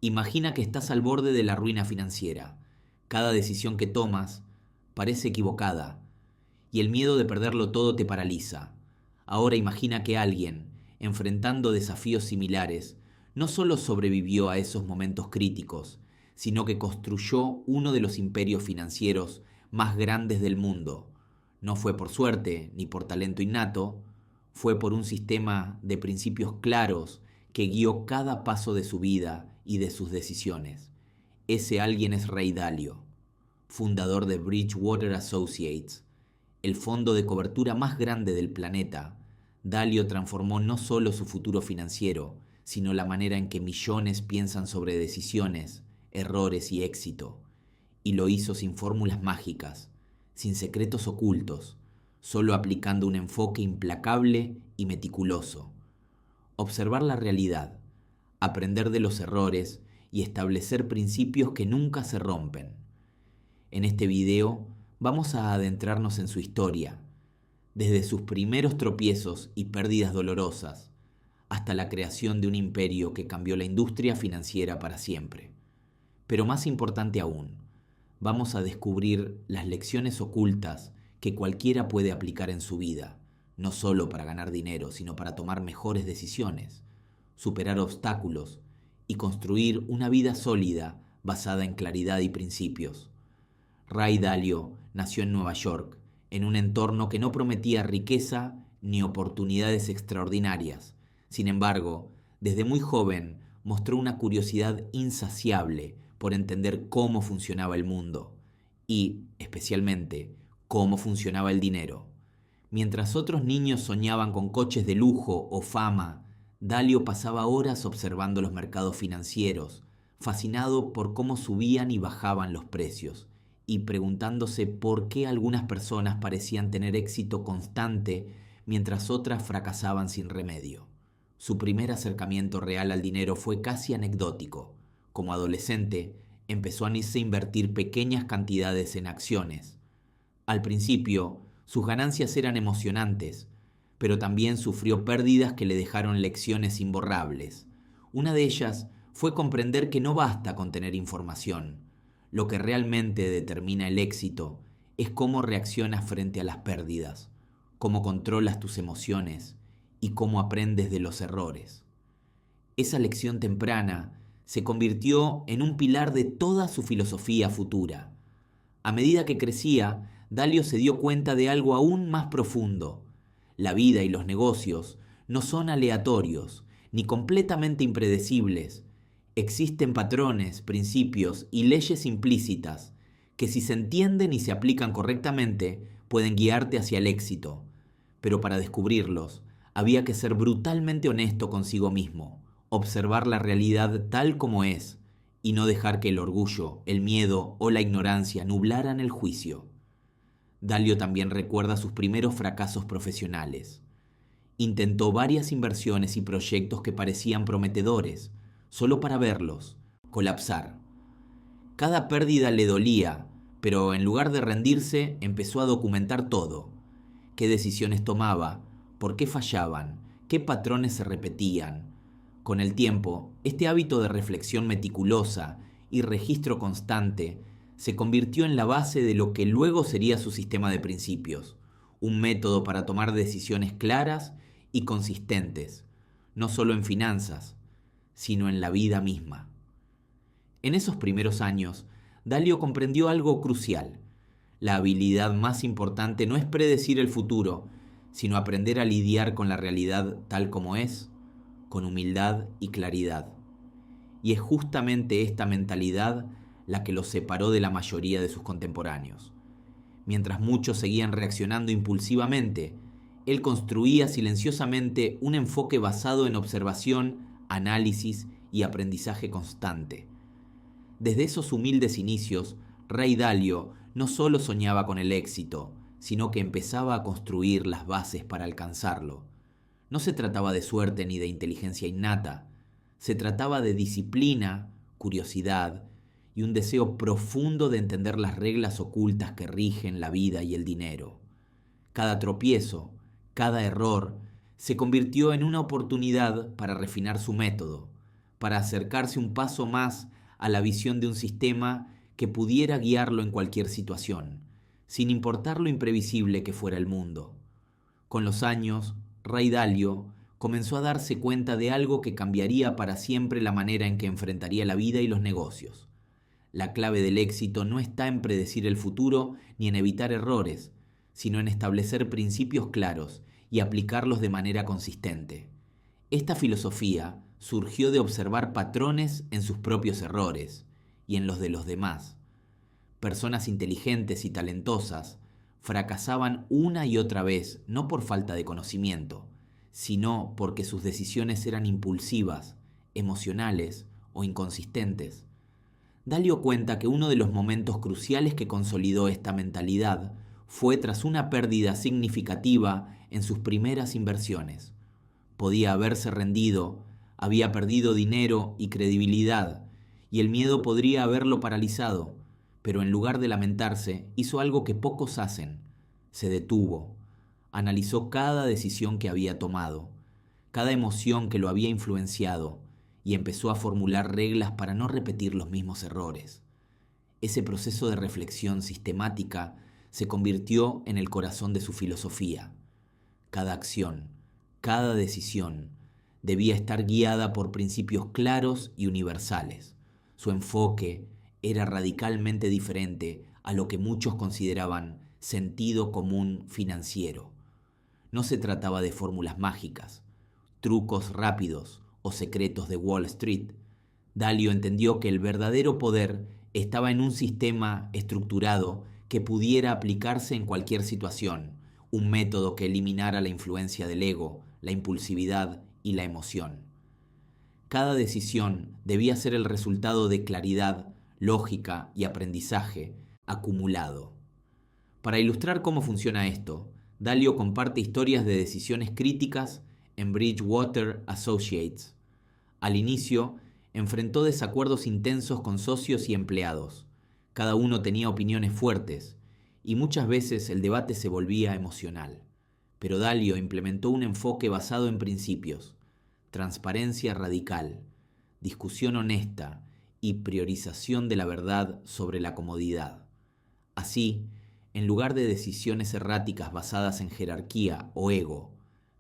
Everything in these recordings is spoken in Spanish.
Imagina que estás al borde de la ruina financiera. Cada decisión que tomas parece equivocada y el miedo de perderlo todo te paraliza. Ahora imagina que alguien, enfrentando desafíos similares, no solo sobrevivió a esos momentos críticos, sino que construyó uno de los imperios financieros más grandes del mundo. No fue por suerte ni por talento innato, fue por un sistema de principios claros que guió cada paso de su vida y de sus decisiones. Ese alguien es Ray Dalio, fundador de Bridgewater Associates, el fondo de cobertura más grande del planeta. Dalio transformó no solo su futuro financiero, sino la manera en que millones piensan sobre decisiones, errores y éxito. Y lo hizo sin fórmulas mágicas, sin secretos ocultos, solo aplicando un enfoque implacable y meticuloso. Observar la realidad, aprender de los errores y establecer principios que nunca se rompen. En este video vamos a adentrarnos en su historia, desde sus primeros tropiezos y pérdidas dolorosas, hasta la creación de un imperio que cambió la industria financiera para siempre. Pero más importante aún, vamos a descubrir las lecciones ocultas que cualquiera puede aplicar en su vida, no solo para ganar dinero, sino para tomar mejores decisiones, superar obstáculos y construir una vida sólida basada en claridad y principios. Ray Dalio nació en Nueva York, en un entorno que no prometía riqueza ni oportunidades extraordinarias. Sin embargo, desde muy joven mostró una curiosidad insaciable por entender cómo funcionaba el mundo y, especialmente, cómo funcionaba el dinero. Mientras otros niños soñaban con coches de lujo o fama, Dalio pasaba horas observando los mercados financieros, fascinado por cómo subían y bajaban los precios, y preguntándose por qué algunas personas parecían tener éxito constante mientras otras fracasaban sin remedio. Su primer acercamiento real al dinero fue casi anecdótico. Como adolescente, empezó a invertir pequeñas cantidades en acciones. Al principio, sus ganancias eran emocionantes, pero también sufrió pérdidas que le dejaron lecciones imborrables. Una de ellas fue comprender que no basta con tener información. Lo que realmente determina el éxito es cómo reaccionas frente a las pérdidas, cómo controlas tus emociones y cómo aprendes de los errores. Esa lección temprana se convirtió en un pilar de toda su filosofía futura. A medida que crecía, Dalio se dio cuenta de algo aún más profundo. La vida y los negocios no son aleatorios ni completamente impredecibles. Existen patrones, principios y leyes implícitas que, si se entienden y se aplican correctamente, pueden guiarte hacia el éxito. Pero para descubrirlos, había que ser brutalmente honesto consigo mismo, observar la realidad tal como es y no dejar que el orgullo, el miedo o la ignorancia nublaran el juicio. Dalio también recuerda sus primeros fracasos profesionales. Intentó varias inversiones y proyectos que parecían prometedores, solo para verlos colapsar. Cada pérdida le dolía, pero en lugar de rendirse, empezó a documentar todo. ¿Qué decisiones tomaba? ¿Por qué fallaban? ¿Qué patrones se repetían? Con el tiempo, este hábito de reflexión meticulosa y registro constante se convirtió en la base de lo que luego sería su sistema de principios, un método para tomar decisiones claras y consistentes, no solo en finanzas, sino en la vida misma. En esos primeros años, Dalio comprendió algo crucial. La habilidad más importante no es predecir el futuro, sino aprender a lidiar con la realidad tal como es, con humildad y claridad. Y es justamente esta mentalidad la que los separó de la mayoría de sus contemporáneos. Mientras muchos seguían reaccionando impulsivamente, él construía silenciosamente un enfoque basado en observación, análisis y aprendizaje constante. Desde esos humildes inicios, Ray Dalio no solo soñaba con el éxito, sino que empezaba a construir las bases para alcanzarlo. No se trataba de suerte ni de inteligencia innata, se trataba de disciplina, curiosidad y un deseo profundo de entender las reglas ocultas que rigen la vida y el dinero. Cada tropiezo, cada error, se convirtió en una oportunidad para refinar su método, para acercarse un paso más a la visión de un sistema que pudiera guiarlo en cualquier situación, sin importar lo imprevisible que fuera el mundo. Con los años, Ray Dalio comenzó a darse cuenta de algo que cambiaría para siempre la manera en que enfrentaría la vida y los negocios. La clave del éxito no está en predecir el futuro ni en evitar errores, sino en establecer principios claros y aplicarlos de manera consistente. Esta filosofía surgió de observar patrones en sus propios errores y en los de los demás. Personas inteligentes y talentosas fracasaban una y otra vez no por falta de conocimiento, sino porque sus decisiones eran impulsivas, emocionales o inconsistentes. Dalio cuenta que uno de los momentos cruciales que consolidó esta mentalidad fue tras una pérdida significativa en sus primeras inversiones. Podía haberse rendido, había perdido dinero y credibilidad, y el miedo podría haberlo paralizado, pero en lugar de lamentarse, hizo algo que pocos hacen. Se detuvo, analizó cada decisión que había tomado, cada emoción que lo había influenciado, y empezó a formular reglas para no repetir los mismos errores. Ese proceso de reflexión sistemática se convirtió en el corazón de su filosofía. Cada acción, cada decisión, debía estar guiada por principios claros y universales. Su enfoque era radicalmente diferente a lo que muchos consideraban sentido común financiero. No se trataba de fórmulas mágicas, trucos rápidos o secretos de Wall Street. Dalio entendió que el verdadero poder estaba en un sistema estructurado que pudiera aplicarse en cualquier situación, un método que eliminara la influencia del ego, la impulsividad y la emoción. Cada decisión debía ser el resultado de claridad, lógica y aprendizaje acumulado. Para ilustrar cómo funciona esto, Dalio comparte historias de decisiones críticas en Bridgewater Associates. Al inicio, enfrentó desacuerdos intensos con socios y empleados. Cada uno tenía opiniones fuertes, y muchas veces el debate se volvía emocional. Pero Dalio implementó un enfoque basado en principios: transparencia radical, discusión honesta y priorización de la verdad sobre la comodidad. Así, en lugar de decisiones erráticas basadas en jerarquía o ego,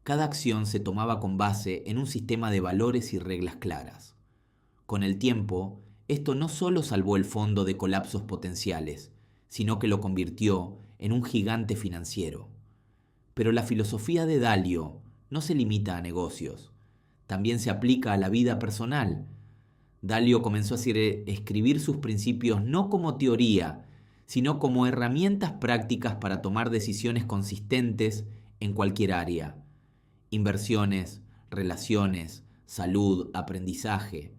cada acción se tomaba con base en un sistema de valores y reglas claras. Con el tiempo, esto no solo salvó el fondo de colapsos potenciales, sino que lo convirtió en un gigante financiero. Pero la filosofía de Dalio no se limita a negocios, también se aplica a la vida personal. Dalio comenzó a escribir sus principios no como teoría, sino como herramientas prácticas para tomar decisiones consistentes en cualquier área: inversiones, relaciones, salud, aprendizaje.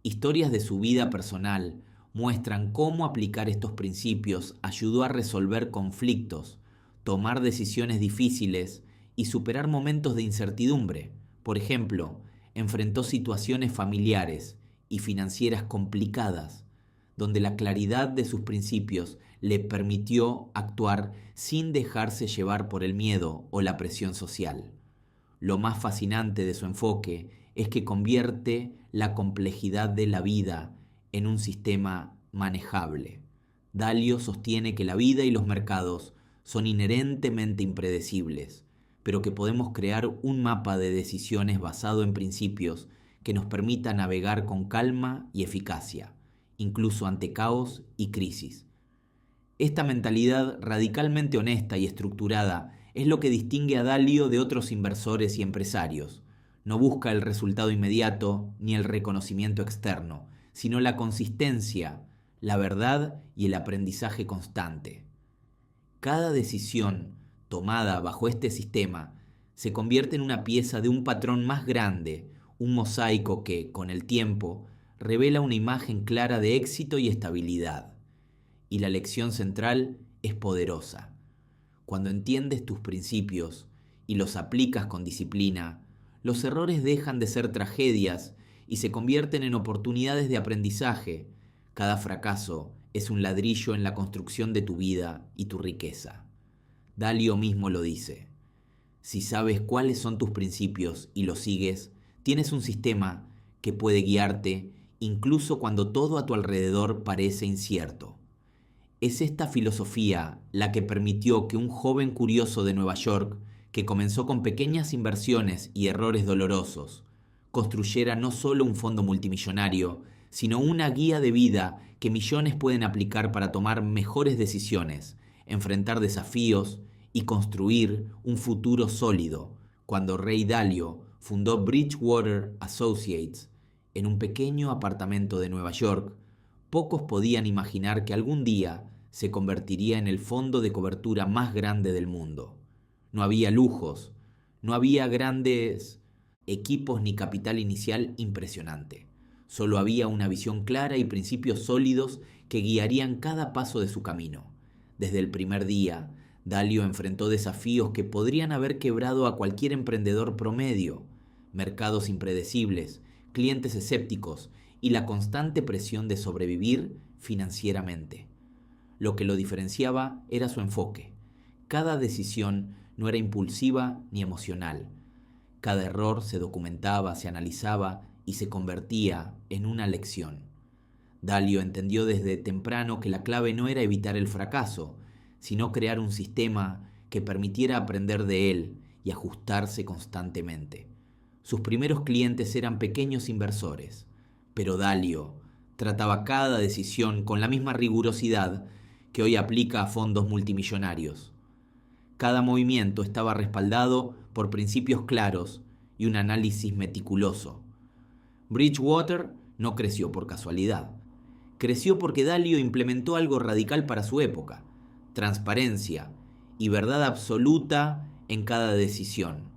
Historias de su vida personal muestran cómo aplicar estos principios ayudó a resolver conflictos, tomar decisiones difíciles y superar momentos de incertidumbre. Por ejemplo, enfrentó situaciones familiares y financieras complicadas, donde la claridad de sus principios le permitió actuar sin dejarse llevar por el miedo o la presión social. Lo más fascinante de su enfoque es que convierte la complejidad de la vida en un sistema manejable. Dalio sostiene que la vida y los mercados son inherentemente impredecibles, pero que podemos crear un mapa de decisiones basado en principios que nos permita navegar con calma y eficacia, incluso ante caos y crisis. Esta mentalidad radicalmente honesta y estructurada es lo que distingue a Dalio de otros inversores y empresarios. No busca el resultado inmediato ni el reconocimiento externo, sino la consistencia, la verdad y el aprendizaje constante. Cada decisión tomada bajo este sistema se convierte en una pieza de un patrón más grande, un mosaico que, con el tiempo, revela una imagen clara de éxito y estabilidad. Y la lección central es poderosa. Cuando entiendes tus principios y los aplicas con disciplina, los errores dejan de ser tragedias y se convierten en oportunidades de aprendizaje. Cada fracaso es un ladrillo en la construcción de tu vida y tu riqueza. Dalio mismo lo dice: si sabes cuáles son tus principios y los sigues, tienes un sistema que puede guiarte incluso cuando todo a tu alrededor parece incierto. Es esta filosofía la que permitió que un joven curioso de Nueva York, que comenzó con pequeñas inversiones y errores dolorosos, construyera no solo un fondo multimillonario, sino una guía de vida que millones pueden aplicar para tomar mejores decisiones, enfrentar desafíos y construir un futuro sólido. Cuando Ray Dalio fundó Bridgewater Associates en un pequeño apartamento de Nueva York, pocos podían imaginar que algún día se convertiría en el fondo de cobertura más grande del mundo. No había lujos, no había grandes equipos ni capital inicial impresionante. Solo había una visión clara y principios sólidos que guiarían cada paso de su camino. Desde el primer día, Dalio enfrentó desafíos que podrían haber quebrado a cualquier emprendedor promedio: mercados impredecibles, clientes escépticos y la constante presión de sobrevivir financieramente. Lo que lo diferenciaba era su enfoque. Cada decisión no era impulsiva ni emocional. Cada error se documentaba, se analizaba y se convertía en una lección. Dalio entendió desde temprano que la clave no era evitar el fracaso, sino crear un sistema que permitiera aprender de él y ajustarse constantemente. Sus primeros clientes eran pequeños inversores, pero Dalio trataba cada decisión con la misma rigurosidad que hoy aplica a fondos multimillonarios. Cada movimiento estaba respaldado por principios claros y un análisis meticuloso. Bridgewater no creció por casualidad. Creció porque Dalio implementó algo radical para su época: transparencia y verdad absoluta en cada decisión.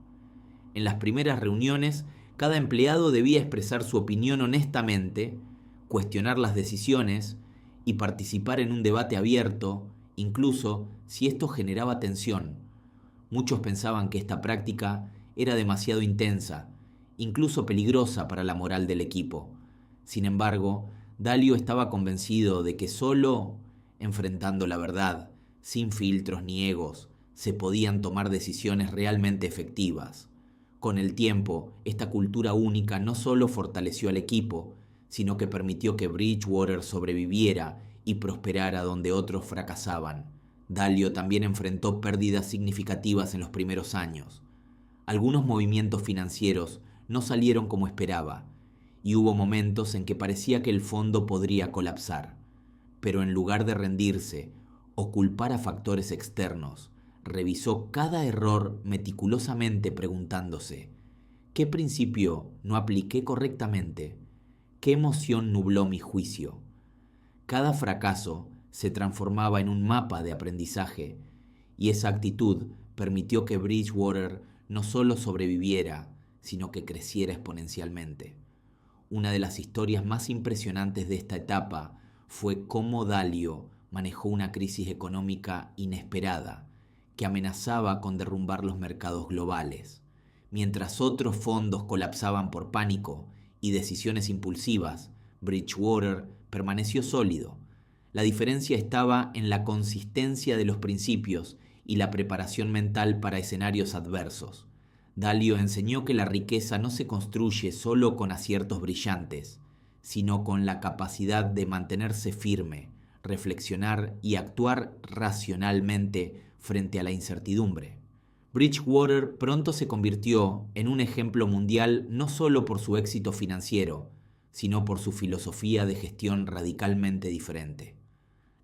En las primeras reuniones, cada empleado debía expresar su opinión honestamente, cuestionar las decisiones y participar en un debate abierto, incluso si esto generaba tensión. Muchos pensaban que esta práctica era demasiado intensa, incluso peligrosa para la moral del equipo. Sin embargo, Dalio estaba convencido de que solo enfrentando la verdad, sin filtros ni egos, se podían tomar decisiones realmente efectivas. Con el tiempo, esta cultura única no solo fortaleció al equipo, sino que permitió que Bridgewater sobreviviera y prosperara donde otros fracasaban. Dalio también enfrentó pérdidas significativas en los primeros años. Algunos movimientos financieros no salieron como esperaba, y hubo momentos en que parecía que el fondo podría colapsar. Pero en lugar de rendirse o culpar a factores externos, revisó cada error meticulosamente preguntándose: ¿qué principio no apliqué correctamente? ¿Qué emoción nubló mi juicio? Cada fracaso se transformaba en un mapa de aprendizaje, y esa actitud permitió que Bridgewater no solo sobreviviera, sino que creciera exponencialmente. Una de las historias más impresionantes de esta etapa fue cómo Dalio manejó una crisis económica inesperada que amenazaba con derrumbar los mercados globales. Mientras otros fondos colapsaban por pánico y decisiones impulsivas, Bridgewater permaneció sólido. La diferencia estaba en la consistencia de los principios y la preparación mental para escenarios adversos. Dalio enseñó que la riqueza no se construye solo con aciertos brillantes, sino con la capacidad de mantenerse firme, reflexionar y actuar racionalmente frente a la incertidumbre. Bridgewater pronto se convirtió en un ejemplo mundial no solo por su éxito financiero, sino por su filosofía de gestión radicalmente diferente.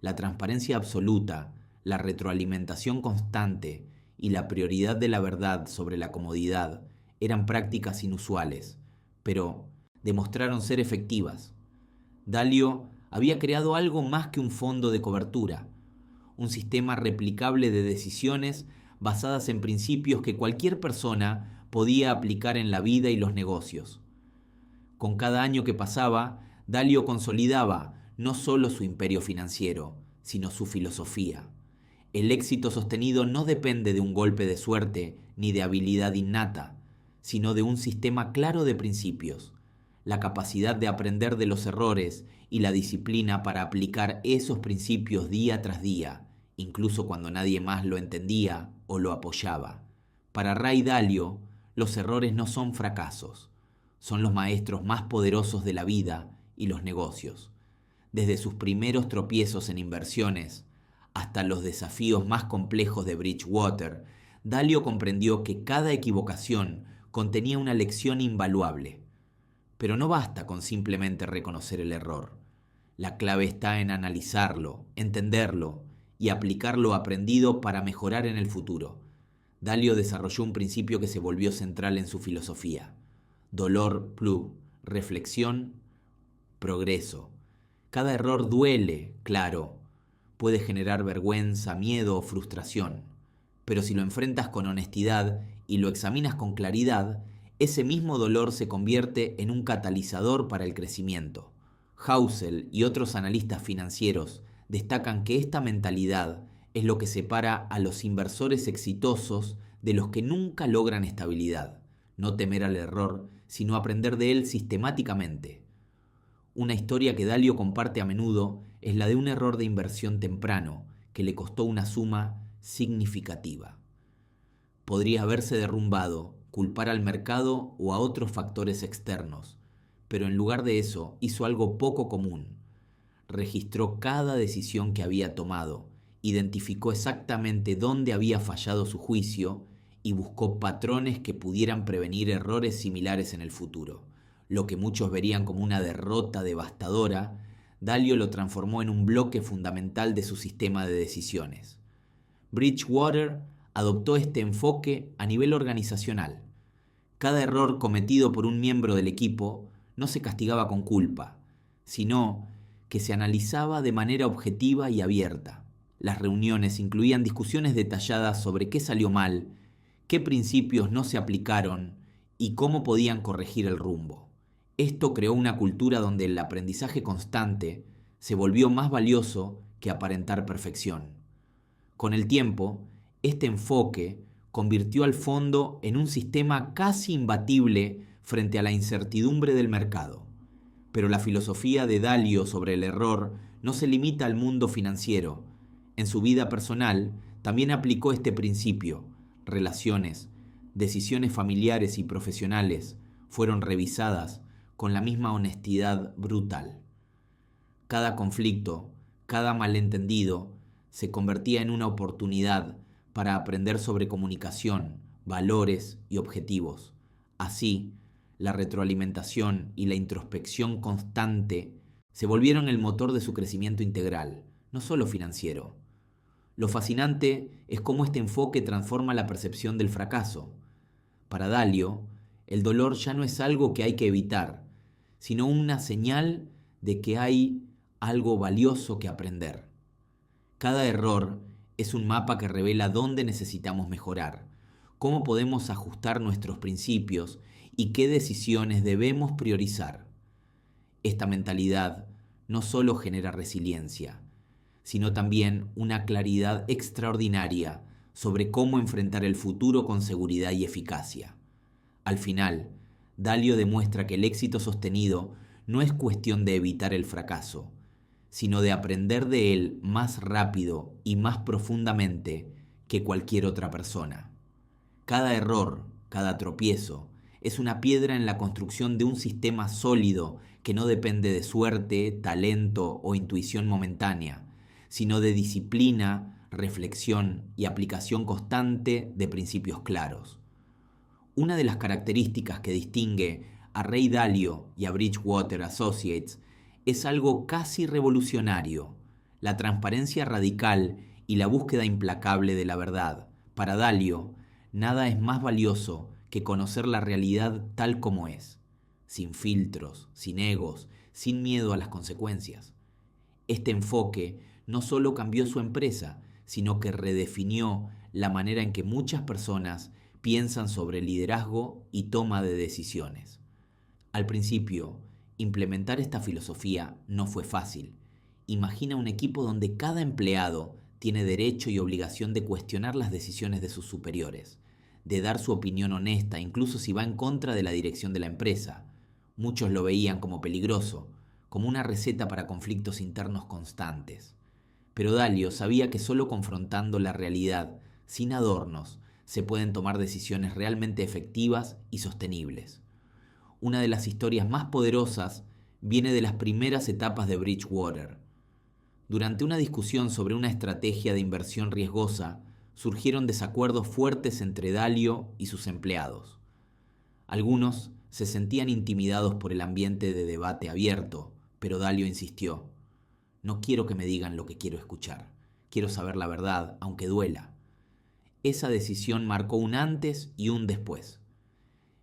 La transparencia absoluta, la retroalimentación constante y la prioridad de la verdad sobre la comodidad eran prácticas inusuales, pero demostraron ser efectivas. Dalio había creado algo más que un fondo de cobertura, un sistema replicable de decisiones basadas en principios que cualquier persona podía aplicar en la vida y los negocios. Con cada año que pasaba, Dalio consolidaba no solo su imperio financiero, sino su filosofía. El éxito sostenido no depende de un golpe de suerte ni de habilidad innata, sino de un sistema claro de principios, la capacidad de aprender de los errores y la disciplina para aplicar esos principios día tras día, incluso cuando nadie más lo entendía o lo apoyaba. Para Ray Dalio, los errores no son fracasos, son los maestros más poderosos de la vida y los negocios. Desde sus primeros tropiezos en inversiones hasta los desafíos más complejos de Bridgewater, Dalio comprendió que cada equivocación contenía una lección invaluable. Pero no basta con simplemente reconocer el error. La clave está en analizarlo, entenderlo y aplicar lo aprendido para mejorar en el futuro. Dalio desarrolló un principio que se volvió central en su filosofía. Dolor plus reflexión, progreso. Cada error duele, claro. Puede generar vergüenza, miedo o frustración. Pero si lo enfrentas con honestidad y lo examinas con claridad, ese mismo dolor se convierte en un catalizador para el crecimiento. Housel y otros analistas financieros destacan que esta mentalidad es lo que separa a los inversores exitosos de los que nunca logran estabilidad. No temer al error, sino aprender de él sistemáticamente. Una historia que Dalio comparte a menudo es la de un error de inversión temprano que le costó una suma significativa. Podría haberse derrumbado, culpar al mercado o a otros factores externos, pero en lugar de eso hizo algo poco común. Registró cada decisión que había tomado, identificó exactamente dónde había fallado su juicio y buscó patrones que pudieran prevenir errores similares en el futuro. Lo que muchos verían como una derrota devastadora, Dalio lo transformó en un bloque fundamental de su sistema de decisiones. Bridgewater adoptó este enfoque a nivel organizacional. Cada error cometido por un miembro del equipo no se castigaba con culpa, sino que se analizaba de manera objetiva y abierta. Las reuniones incluían discusiones detalladas sobre qué salió mal, qué principios no se aplicaron y cómo podían corregir el rumbo. Esto creó una cultura donde el aprendizaje constante se volvió más valioso que aparentar perfección. Con el tiempo, este enfoque convirtió al fondo en un sistema casi imbatible frente a la incertidumbre del mercado. Pero la filosofía de Dalio sobre el error no se limita al mundo financiero. En su vida personal también aplicó este principio. Relaciones, decisiones familiares y profesionales fueron revisadas con la misma honestidad brutal. Cada conflicto, cada malentendido, se convertía en una oportunidad para aprender sobre comunicación, valores y objetivos. Así, la retroalimentación y la introspección constante se volvieron el motor de su crecimiento integral, no solo financiero. Lo fascinante es cómo este enfoque transforma la percepción del fracaso. Para Dalio, el dolor ya no es algo que hay que evitar, sino una señal de que hay algo valioso que aprender. Cada error es un mapa que revela dónde necesitamos mejorar, cómo podemos ajustar nuestros principios y qué decisiones debemos priorizar. Esta mentalidad no solo genera resiliencia, sino también una claridad extraordinaria sobre cómo enfrentar el futuro con seguridad y eficacia. Al final, Dalio demuestra que el éxito sostenido no es cuestión de evitar el fracaso, sino de aprender de él más rápido y más profundamente que cualquier otra persona. Cada error, cada tropiezo, es una piedra en la construcción de un sistema sólido que no depende de suerte, talento o intuición momentánea, sino de disciplina, reflexión y aplicación constante de principios claros. Una de las características que distingue a Ray Dalio y a Bridgewater Associates es algo casi revolucionario: la transparencia radical y la búsqueda implacable de la verdad. Para Dalio, nada es más valioso que conocer la realidad tal como es, sin filtros, sin egos, sin miedo a las consecuencias. Este enfoque no solo cambió su empresa, sino que redefinió la manera en que muchas personas piensan sobre liderazgo y toma de decisiones. Al principio, implementar esta filosofía no fue fácil. Imagina un equipo donde cada empleado tiene derecho y obligación de cuestionar las decisiones de sus superiores, de dar su opinión honesta, incluso si va en contra de la dirección de la empresa. Muchos lo veían como peligroso, como una receta para conflictos internos constantes. Pero Dalio sabía que solo confrontando la realidad, sin adornos, se pueden tomar decisiones realmente efectivas y sostenibles. una de las historias más poderosas viene de las primeras etapas de Bridgewater. Durante una discusión sobre una estrategia de inversión riesgosa, surgieron desacuerdos fuertes entre Dalio y sus empleados. Algunos se sentían intimidados por el ambiente de debate abierto, pero Dalio insistió: "No quiero que me digan lo que quiero escuchar. Quiero saber la verdad, aunque duela". Esa decisión marcó un antes y un después.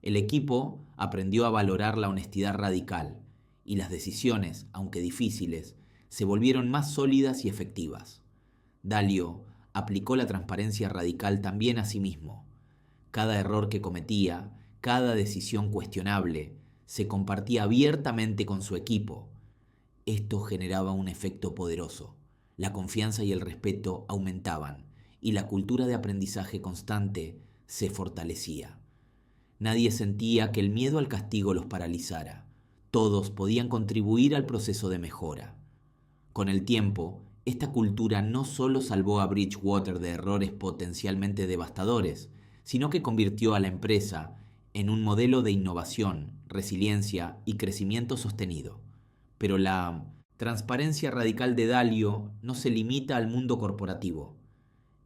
El equipo aprendió a valorar la honestidad radical, y las decisiones, aunque difíciles, se volvieron más sólidas y efectivas. Dalio aplicó la transparencia radical también a sí mismo. Cada error que cometía, cada decisión cuestionable, se compartía abiertamente con su equipo. Esto generaba un efecto poderoso. La confianza y el respeto aumentaban, y la cultura de aprendizaje constante se fortalecía. Nadie sentía que el miedo al castigo los paralizara. Todos podían contribuir al proceso de mejora. Con el tiempo, esta cultura no solo salvó a Bridgewater de errores potencialmente devastadores, sino que convirtió a la empresa en un modelo de innovación, resiliencia y crecimiento sostenido. Pero la transparencia radical de Dalio no se limita al mundo corporativo.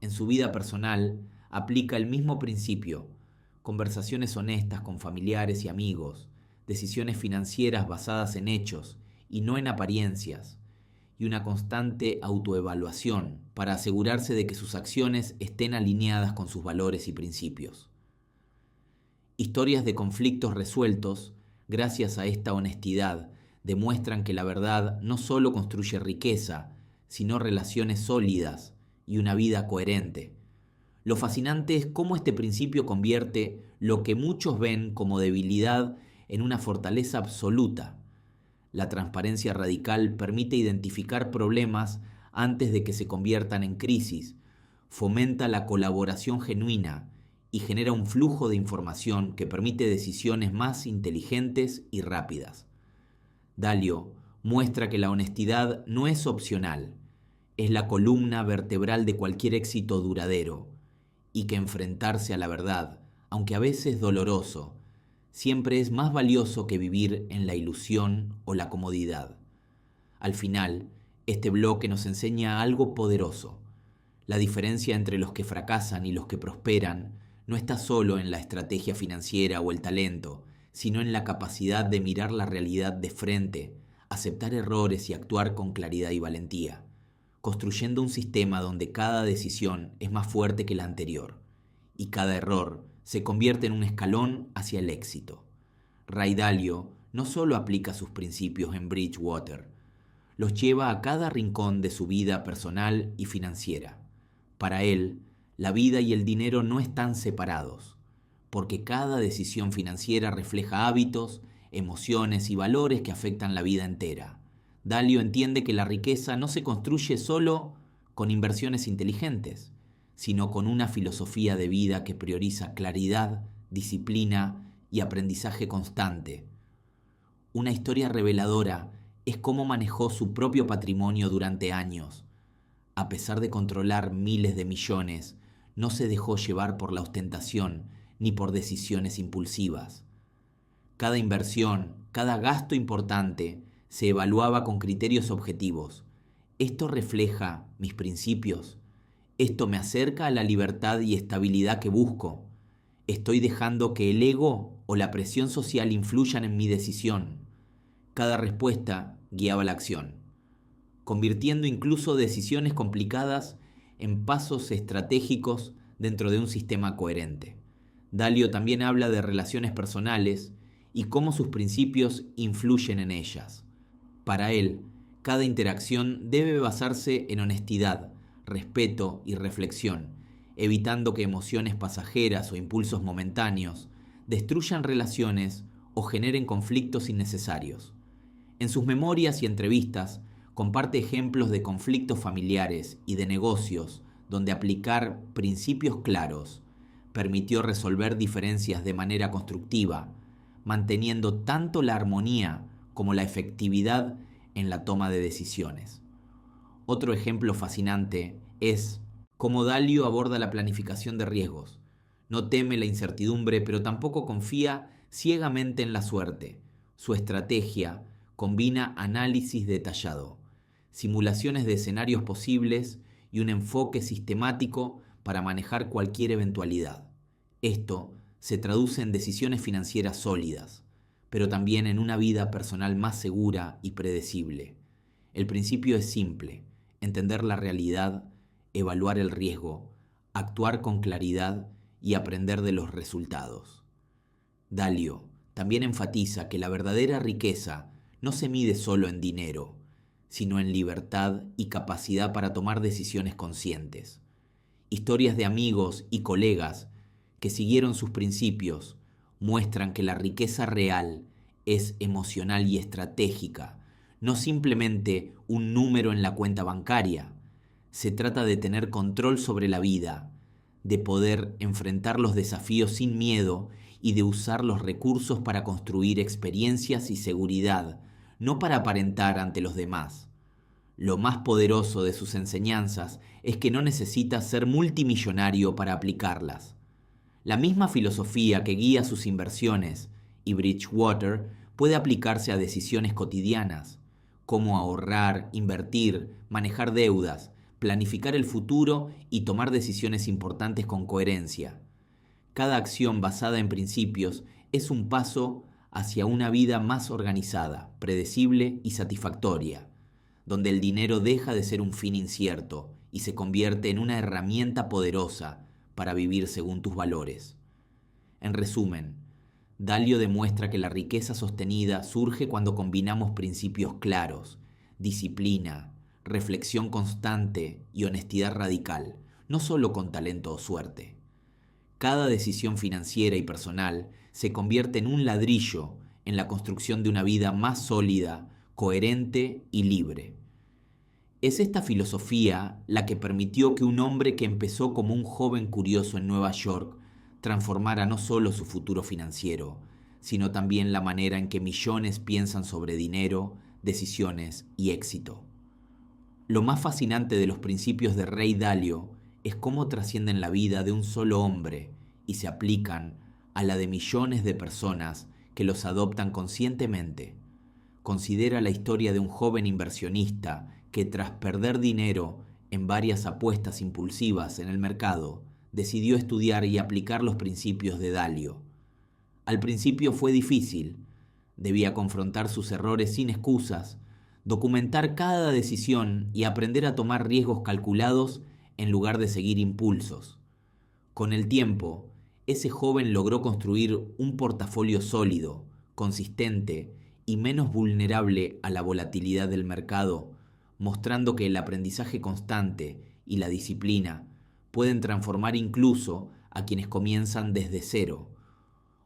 En su vida personal, aplica el mismo principio: conversaciones honestas con familiares y amigos, decisiones financieras basadas en hechos y no en apariencias, y una constante autoevaluación para asegurarse de que sus acciones estén alineadas con sus valores y principios. Historias de conflictos resueltos, gracias a esta honestidad, demuestran que la verdad no solo construye riqueza, sino relaciones sólidas y una vida coherente. Lo fascinante es cómo este principio convierte lo que muchos ven como debilidad en una fortaleza absoluta. La transparencia radical permite identificar problemas antes de que se conviertan en crisis, fomenta la colaboración genuina y genera un flujo de información que permite decisiones más inteligentes y rápidas. Dalio muestra que la honestidad no es opcional, es la columna vertebral de cualquier éxito duradero, y que enfrentarse a la verdad, aunque a veces doloroso, siempre es más valioso que vivir en la ilusión o la comodidad. Al final, este bloque nos enseña algo poderoso. La diferencia entre los que fracasan y los que prosperan no está solo en la estrategia financiera o el talento, sino en la capacidad de mirar la realidad de frente, aceptar errores y actuar con claridad y valentía, construyendo un sistema donde cada decisión es más fuerte que la anterior, y cada error se convierte en un escalón hacia el éxito. Ray Dalio no solo aplica sus principios en Bridgewater, los lleva a cada rincón de su vida personal y financiera. Para él, la vida y el dinero no están separados, porque cada decisión financiera refleja hábitos, emociones y valores que afectan la vida entera. Dalio entiende que la riqueza no se construye solo con inversiones inteligentes, sino con una filosofía de vida que prioriza claridad, disciplina y aprendizaje constante. Una historia reveladora es cómo manejó su propio patrimonio durante años. A pesar de controlar miles de millones, no se dejó llevar por la ostentación ni por decisiones impulsivas. Cada inversión, cada gasto importante, se evaluaba con criterios objetivos. ¿Esto refleja mis principios? ¿Esto me acerca a la libertad y estabilidad que busco? ¿Estoy dejando que el ego o la presión social influyan en mi decisión? Cada respuesta guiaba la acción, convirtiendo incluso decisiones complicadas en pasos estratégicos dentro de un sistema coherente. Dalio también habla de relaciones personales y cómo sus principios influyen en ellas. Para él, cada interacción debe basarse en honestidad, respeto y reflexión, evitando que emociones pasajeras o impulsos momentáneos destruyan relaciones o generen conflictos innecesarios. En sus memorias y entrevistas, comparte ejemplos de conflictos familiares y de negocios donde aplicar principios claros permitió resolver diferencias de manera constructiva, manteniendo tanto la armonía como la efectividad en la toma de decisiones. Otro ejemplo fascinante es cómo Dalio aborda la planificación de riesgos. No teme la incertidumbre, pero tampoco confía ciegamente en la suerte. Su estrategia combina análisis detallado, simulaciones de escenarios posibles y un enfoque sistemático para manejar cualquier eventualidad. Esto se traduce en decisiones financieras sólidas, pero también en una vida personal más segura y predecible. El principio es simple: entender la realidad, evaluar el riesgo, actuar con claridad y aprender de los resultados. Dalio también enfatiza que la verdadera riqueza no se mide solo en dinero, sino en libertad y capacidad para tomar decisiones conscientes. Historias de amigos y colegas que siguieron sus principios muestran que la riqueza real es emocional y estratégica, no simplemente un número en la cuenta bancaria. Se trata de tener control sobre la vida, de poder enfrentar los desafíos sin miedo y de usar los recursos para construir experiencias y seguridad, no para aparentar ante los demás. Lo más poderoso de sus enseñanzas es que no necesitas ser multimillonario para aplicarlas. La misma filosofía que guía sus inversiones y Bridgewater puede aplicarse a decisiones cotidianas, como ahorrar, invertir, manejar deudas, planificar el futuro y tomar decisiones importantes con coherencia. Cada acción basada en principios es un paso hacia una vida más organizada, predecible y satisfactoria, donde el dinero deja de ser un fin incierto y se convierte en una herramienta poderosa para vivir según tus valores. En resumen, Dalio demuestra que la riqueza sostenida surge cuando combinamos principios claros, disciplina, reflexión constante y honestidad radical, no solo con talento o suerte. Cada decisión financiera y personal se convierte en un ladrillo en la construcción de una vida más sólida, coherente y libre. Es esta filosofía la que permitió que un hombre que empezó como un joven curioso en Nueva York transformara no solo su futuro financiero, sino también la manera en que millones piensan sobre dinero, decisiones y éxito. Lo más fascinante de los principios de Ray Dalio es cómo trascienden la vida de un solo hombre y se aplican a la de millones de personas que los adoptan conscientemente. Considera la historia de un joven inversionista que, tras perder dinero en varias apuestas impulsivas en el mercado, decidió estudiar y aplicar los principios de Dalio. Al principio fue difícil. Debía confrontar sus errores sin excusas, documentar cada decisión y aprender a tomar riesgos calculados en lugar de seguir impulsos. Con el tiempo, ese joven logró construir un portafolio sólido, consistente y menos vulnerable a la volatilidad del mercado, mostrando que el aprendizaje constante y la disciplina pueden transformar incluso a quienes comienzan desde cero.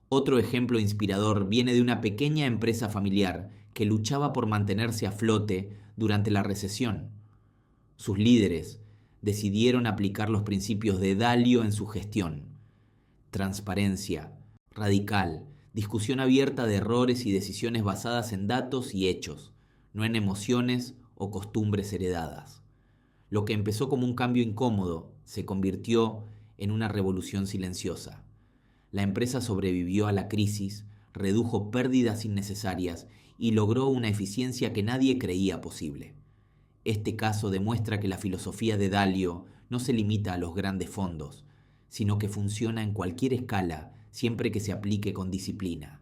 Otro ejemplo inspirador viene de una pequeña empresa familiar que luchaba por mantenerse a flote durante la recesión. Sus líderes decidieron aplicar los principios de Dalio en su gestión: transparencia radical, discusión abierta de errores y decisiones basadas en datos y hechos, no en emociones o costumbres heredadas. Lo que empezó como un cambio incómodo se convirtió en una revolución silenciosa. La empresa sobrevivió a la crisis, redujo pérdidas innecesarias y logró una eficiencia que nadie creía posible. Este caso demuestra que la filosofía de Dalio no se limita a los grandes fondos, sino que funciona en cualquier escala siempre que se aplique con disciplina.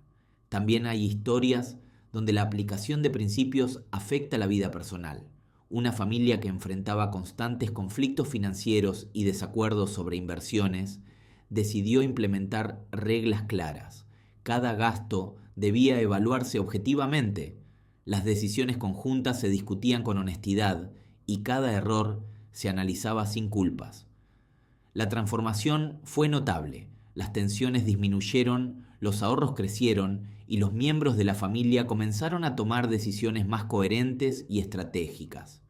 También hay historias donde la aplicación de principios afecta la vida personal. Una familia que enfrentaba constantes conflictos financieros y desacuerdos sobre inversiones decidió implementar reglas claras. Cada gasto debía evaluarse objetivamente. Las decisiones conjuntas se discutían con honestidad y cada error se analizaba sin culpas. La transformación fue notable. Las tensiones disminuyeron, los ahorros crecieron y los miembros de la familia comenzaron a tomar decisiones más coherentes y estratégicas.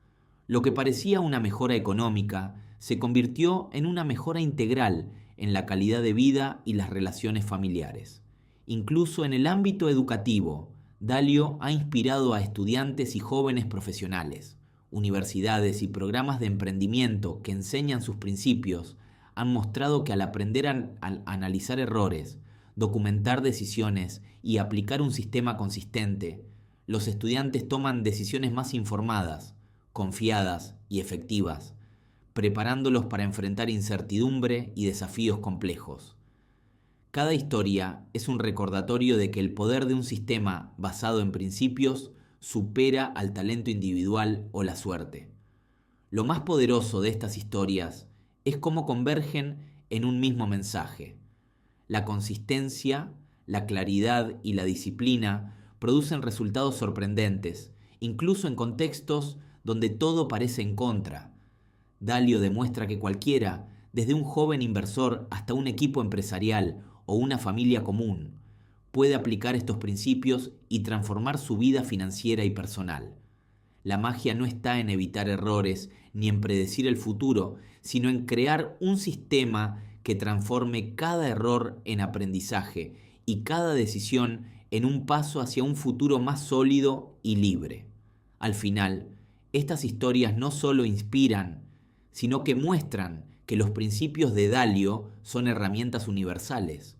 Lo que parecía una mejora económica se convirtió en una mejora integral en la calidad de vida y las relaciones familiares. Incluso en el ámbito educativo, Dalio ha inspirado a estudiantes y jóvenes profesionales. Universidades y programas de emprendimiento que enseñan sus principios han mostrado que al aprender a analizar errores, documentar decisiones y aplicar un sistema consistente, los estudiantes toman decisiones más informadas, confiadas y efectivas, preparándolos para enfrentar incertidumbre y desafíos complejos. Cada historia es un recordatorio de que el poder de un sistema basado en principios supera al talento individual o la suerte. Lo más poderoso de estas historias es cómo convergen en un mismo mensaje. La consistencia, la claridad y la disciplina producen resultados sorprendentes, incluso en contextos donde todo parece en contra. Dalio demuestra que cualquiera, desde un joven inversor hasta un equipo empresarial o una familia común, puede aplicar estos principios y transformar su vida financiera y personal. La magia no está en evitar errores ni en predecir el futuro, sino en crear un sistema que transforme cada error en aprendizaje y cada decisión en un paso hacia un futuro más sólido y libre. Al final, estas historias no solo inspiran, sino que muestran que los principios de Dalio son herramientas universales.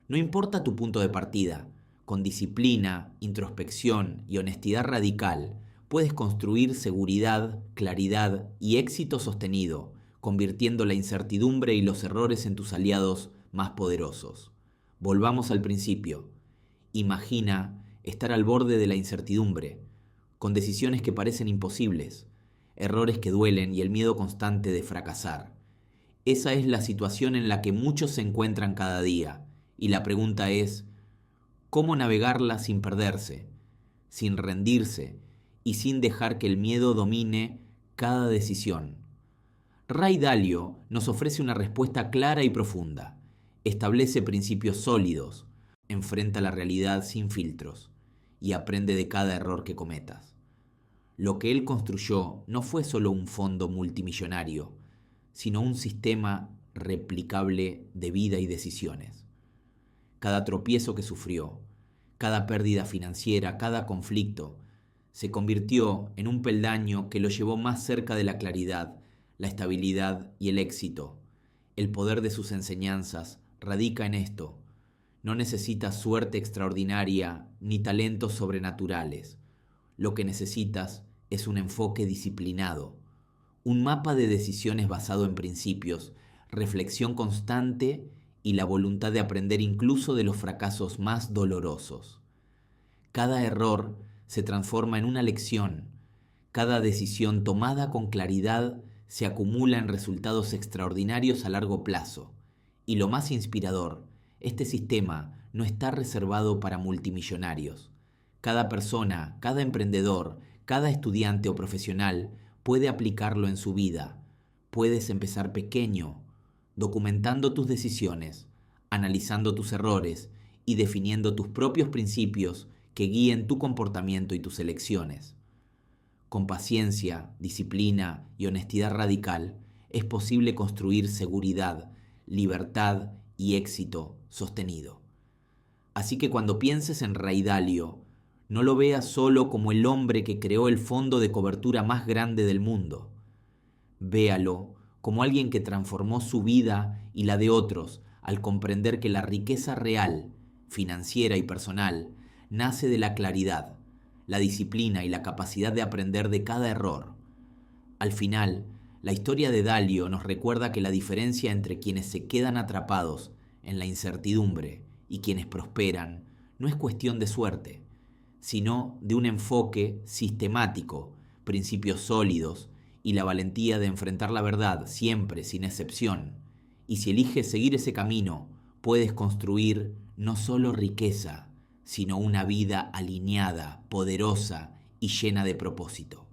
No importa tu punto de partida, con disciplina, introspección y honestidad radical, puedes construir seguridad, claridad y éxito sostenido, convirtiendo la incertidumbre y los errores en tus aliados más poderosos. Volvamos al principio. Imagina estar al borde de la incertidumbre, con decisiones que parecen imposibles, errores que duelen y el miedo constante de fracasar. Esa es la situación en la que muchos se encuentran cada día, y la pregunta es, ¿cómo navegarla sin perderse, sin rendirse y sin dejar que el miedo domine cada decisión? Ray Dalio nos ofrece una respuesta clara y profunda. Establece principios sólidos, enfrenta la realidad sin filtros y aprende de cada error que cometas. Lo que él construyó no fue solo un fondo multimillonario, sino un sistema replicable de vida y decisiones. Cada tropiezo que sufrió, cada pérdida financiera, cada conflicto, se convirtió en un peldaño que lo llevó más cerca de la claridad, la estabilidad y el éxito. El poder de sus enseñanzas radica en esto. No necesitas suerte extraordinaria ni talentos sobrenaturales. Lo que necesitas es un enfoque disciplinado, un mapa de decisiones basado en principios, reflexión constante y la voluntad de aprender incluso de los fracasos más dolorosos. Cada error se transforma en una lección. Cada decisión tomada con claridad se acumula en resultados extraordinarios a largo plazo. Y lo más inspirador, este sistema no está reservado para multimillonarios. Cada persona, cada emprendedor, cada estudiante o profesional puede aplicarlo en su vida. Puedes empezar pequeño, documentando tus decisiones, analizando tus errores y definiendo tus propios principios que guíen tu comportamiento y tus elecciones. Con paciencia, disciplina y honestidad radical, es posible construir seguridad, libertad y éxito sostenido. Así que cuando pienses en Ray Dalio, no lo veas solo como el hombre que creó el fondo de cobertura más grande del mundo. Véalo como alguien que transformó su vida y la de otros al comprender que la riqueza real, financiera y personal, nace de la claridad, la disciplina y la capacidad de aprender de cada error. Al final, la historia de Dalio nos recuerda que la diferencia entre quienes se quedan atrapados en la incertidumbre y quienes prosperan no es cuestión de suerte, sino de un enfoque sistemático, principios sólidos y la valentía de enfrentar la verdad siempre, sin excepción. Y si eliges seguir ese camino, puedes construir no solo riqueza, sino una vida alineada, poderosa y llena de propósito.